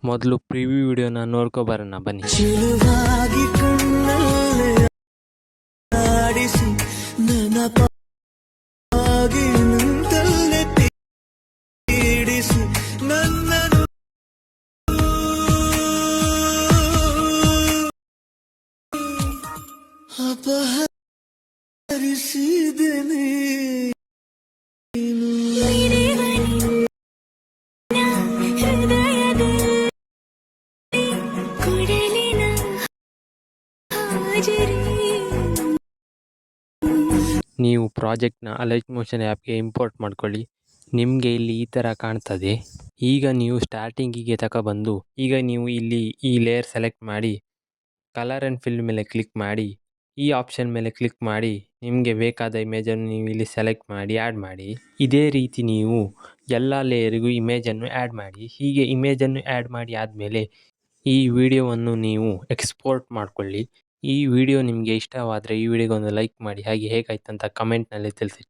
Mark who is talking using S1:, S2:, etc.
S1: ಮೊದಲು ಪ್ರಿವ್ಯೂ ವಿಡಿಯೋನ ನೋಡ್ಕೊಬರೋಣ ಬನ್ನಿ.
S2: ಚಿಲುವಾಗಿ ಕಣ್ಣಲ್ಲೇ ಆಡಿಸಿ ನನಪಾಗಿ ನಿಂತಲ್ಲೇ ತೀಡಿಸಿ ನನ್ನನ್ನು ಅಪಹರಿಸಿದೆನೆ.
S1: ನೀವು ಪ್ರಾಜೆಕ್ಟ್ನ ಲೈಟ್ ಮೋಷನ್ ಆ್ಯಪ್ಗೆ ಇಂಪೋರ್ಟ್ ಮಾಡ್ಕೊಳ್ಳಿ. ನಿಮಗೆ ಇಲ್ಲಿ ಈ ಥರ ಕಾಣ್ತದೆ. ಈಗ ನೀವು ಸ್ಟಾರ್ಟಿಂಗಿಗೆ ತಗೊಬಂದು ಈಗ ನೀವು ಇಲ್ಲಿ ಈ ಲೇಯರ್ ಸೆಲೆಕ್ಟ್ ಮಾಡಿ ಕಲರ್ ಆ್ಯಂಡ್ ಫಿಲ್ ಮೇಲೆ ಕ್ಲಿಕ್ ಮಾಡಿ ಈ ಆಪ್ಷನ್ ಮೇಲೆ ಕ್ಲಿಕ್ ಮಾಡಿ ನಿಮಗೆ ಬೇಕಾದ ಇಮೇಜನ್ನು ನೀವು ಇಲ್ಲಿ ಸೆಲೆಕ್ಟ್ ಮಾಡಿ ಆ್ಯಡ್ ಮಾಡಿ. ಇದೇ ರೀತಿ ನೀವು ಎಲ್ಲ ಲೇಯರಿಗೂ ಇಮೇಜನ್ನು ಆ್ಯಡ್ ಮಾಡಿ. ಹೀಗೆ ಇಮೇಜನ್ನು ಆ್ಯಡ್ ಮಾಡಿ ಆದಮೇಲೆ ಈ ವಿಡಿಯೋವನ್ನು ನೀವು ಎಕ್ಸ್ಪೋರ್ಟ್ ಮಾಡ್ಕೊಳ್ಳಿ. ಈ ವಿಡಿಯೋ ನಿಮಗೆ ಇಷ್ಟವಾದರೆ ಈ ವಿಡಿಯೋಗೊಂದು ಲೈಕ್ ಮಾಡಿ, ಹಾಗೆ ಹೇಗಾಯ್ತು ಅಂತ ಕಮೆಂಟ್ನಲ್ಲಿ ತಿಳಿಸಿ.